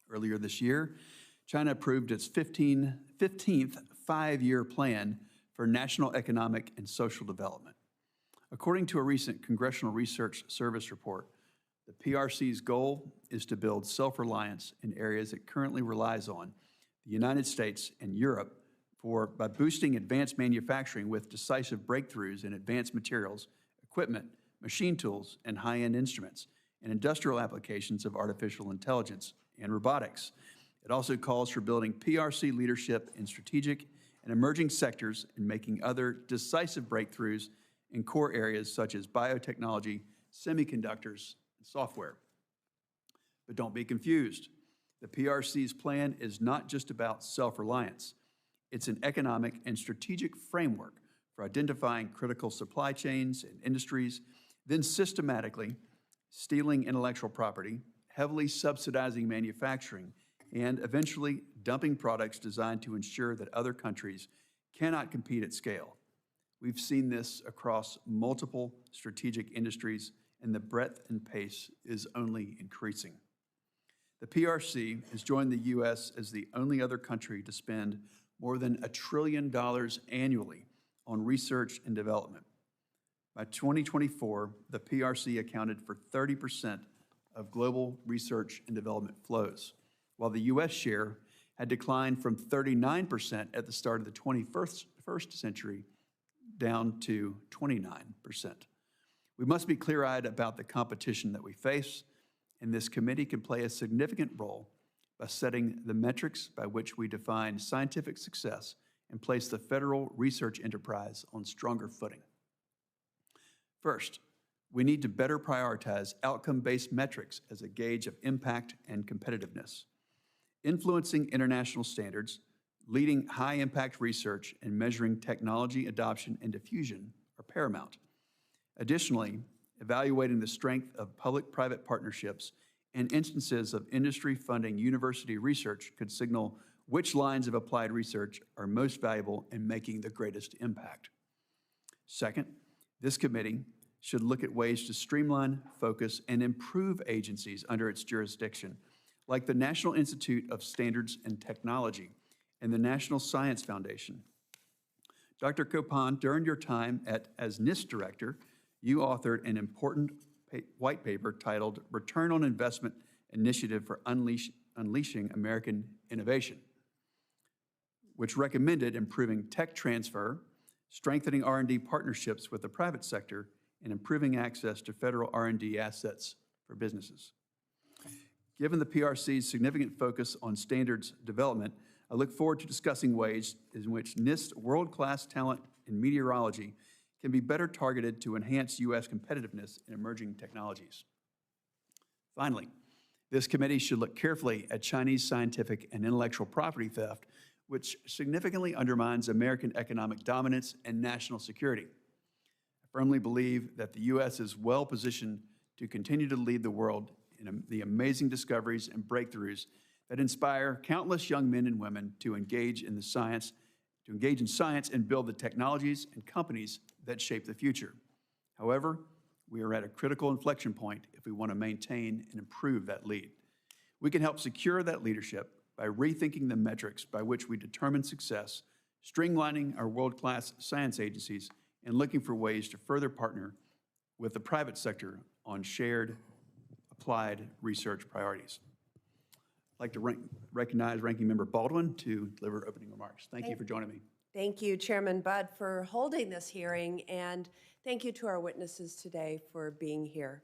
Earlier this year, China approved its 15th five-year plan for national economic and social development. According to a recent Congressional Research Service report, the PRC's goal is to build self-reliance in areas it currently relies on, the United States and Europe, by boosting advanced manufacturing with decisive breakthroughs in advanced materials, equipment, machine tools, and high-end instruments, and industrial applications of artificial intelligence and robotics. It also calls for building PRC leadership in strategic and emerging sectors and making other decisive breakthroughs in core areas such as biotechnology, semiconductors, and software. But don't be confused. The PRC's plan is not just about self-reliance. It's an economic and strategic framework for identifying critical supply chains and industries, then systematically stealing intellectual property, heavily subsidizing manufacturing, and eventually dumping products designed to ensure that other countries cannot compete at scale. We've seen this across multiple strategic industries, and the breadth and pace is only increasing. The PRC has joined the U.S. as the only other country to spend more than $1 trillion annually on research and development. By 2024, the PRC accounted for 30% of global research and development flows, while the U.S. share had declined from 39% at the start of the 21st century down to 29%. We must be clear-eyed about the competition that we face, and this committee can play a significant role by setting the metrics by which we define scientific success and place the federal research enterprise on stronger footing. First, we need to better prioritize outcome-based metrics as a gauge of impact and competitiveness. Influencing international standards, leading high-impact research, and measuring technology adoption and diffusion are paramount. Additionally, evaluating the strength of public-private partnerships and instances of industry funding university research could signal which lines of applied research are most valuable and making the greatest impact. Second, this committee should look at ways to streamline, focus, and improve agencies under its jurisdiction, like the National Institute of Standards and Technology and the National Science Foundation. Dr. Copon, during your time as NIST Director, you authored an important white paper titled Return on Investment Initiative for Unleashing American Innovation, which recommended improving tech transfer, strengthening R&D partnerships with the private sector, and improving access to federal R&D assets for businesses. Given the PRC's significant focus on standards development, I look forward to discussing ways in which NIST world-class talent in meteorology can be better targeted to enhance U.S. competitiveness in emerging technologies. Finally, this committee should look carefully at Chinese scientific and intellectual property theft, which significantly undermines American economic dominance and national security. I firmly believe that the U.S. is well positioned to continue to lead the world in the amazing discoveries and breakthroughs that inspire countless young men and women to engage in science and build the technologies and companies that shape the future. However, we are at a critical inflection point if we want to maintain and improve that lead. We can help secure that leadership by rethinking the metrics by which we determine success, streamlining our world-class science agencies, and looking for ways to further partner with the private sector on shared applied research priorities. I'd like to recognize Ranking Member Baldwin to deliver opening remarks. Thank you for joining me. Thank you, Chairman Budd, for holding this hearing, and thank you to our witnesses today for being here.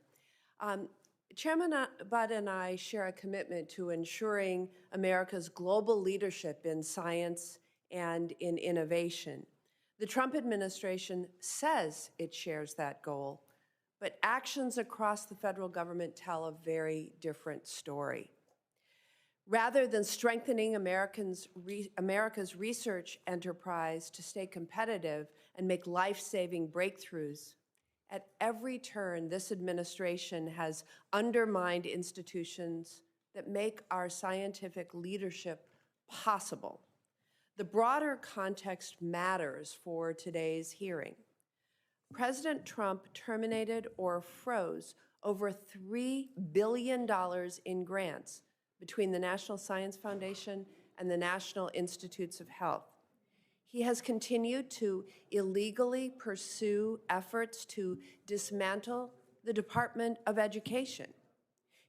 Chairman Budd and I share a commitment to ensuring America's global leadership in science and in innovation. The Trump administration says it shares that goal, but actions across the federal government tell a very different story. Rather than strengthening America's research enterprise to stay competitive and make life-saving breakthroughs, at every turn, this administration has undermined institutions that make our scientific leadership possible. The broader context matters for today's hearing. President Trump terminated or froze over $3 billion in grants between the National Science Foundation and the National Institutes of Health. He has continued to illegally pursue efforts to dismantle the Department of Education.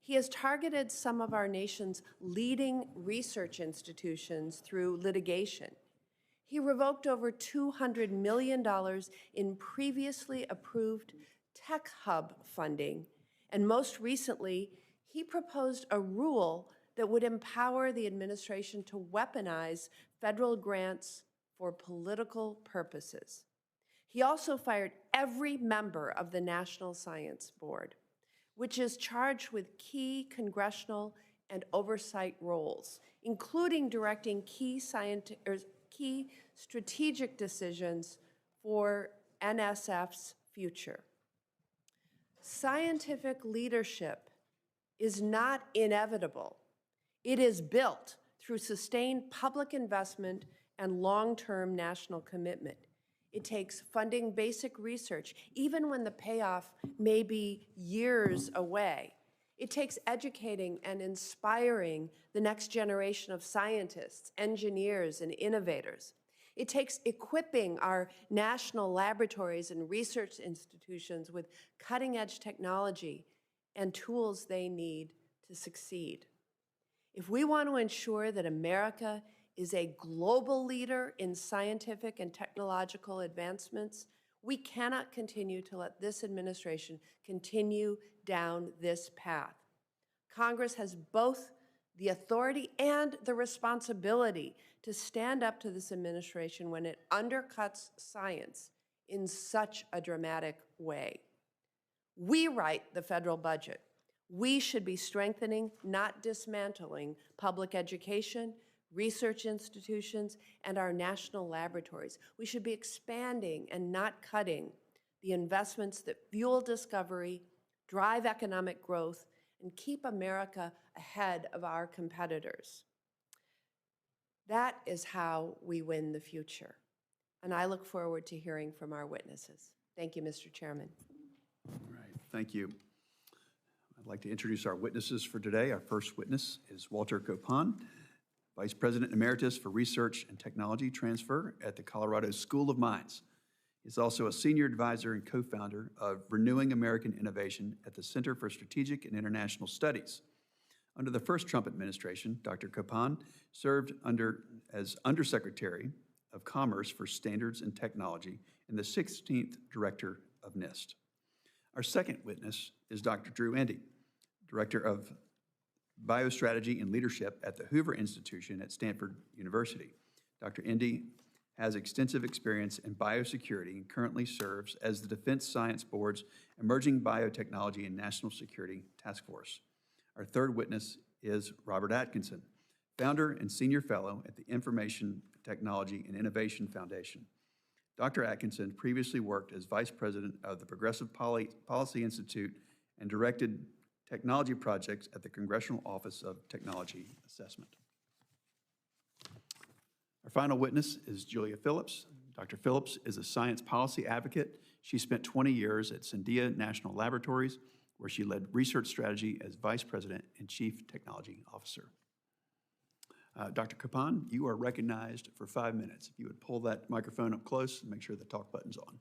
He has targeted some of our nation's leading research institutions through litigation. He revoked over $200 million in previously approved Tech Hub funding, and most recently, he proposed a rule that would empower the administration to weaponize federal grants for political purposes. He also fired every member of the National Science Board, which is charged with key congressional and oversight roles, including directing key strategic decisions for NSF's future. Scientific leadership is not inevitable. It is built through sustained public investment and long-term national commitment. It takes funding basic research, even when the payoff may be years away. It takes educating and inspiring the next generation of scientists, engineers, and innovators. It takes equipping our national laboratories and research institutions with cutting-edge technology and tools they need to succeed. If we want to ensure that America is a global leader in scientific and technological advancements, we cannot continue to let this administration continue down this path. Congress has both the authority and the responsibility to stand up to this administration when it undercuts science in such a dramatic way. We write the federal budget. We should be strengthening, not dismantling, public education, research institutions, and our national laboratories. We should be expanding and not cutting the investments that fuel discovery, drive economic growth, and keep America ahead of our competitors. That is how we win the future. And I look forward to hearing from our witnesses. Thank you, Mr. Chairman. All right, thank you. I'd like to introduce our witnesses for today. Our first witness is Walter Copon, Vice President Emeritus for Research and Technology Transfer at the Colorado School of Mines. He's also a senior advisor and co-founder of Renewing American Innovation at the Center for Strategic and International Studies. Under the first Trump administration, Dr. Copon served as Undersecretary of Commerce for Standards and Technology and the 16th Director of NIST. Our second witness is Dr. Drew Endy, Director of Biostrategy and Leadership at the Hoover Institution at Stanford University. Dr. Endy has extensive experience in biosecurity and currently serves as the Defense Science Board's Emerging Biotechnology and National Security Task Force. Our third witness is Robert Atkinson, founder and senior fellow at the Information Technology and Innovation Foundation. Dr. Atkinson previously worked as vice president of the Progressive Policy Institute and directed technology projects at the Congressional Office of Technology Assessment. Our final witness is Julia Phillips. Dr. Phillips is a science policy advocate. She spent 20 years at Sandia National Laboratories, where she led research strategy as vice president and chief technology officer. Dr. Copon, you are recognized for 5 minutes. If you would pull that microphone up close and make sure the talk button's on.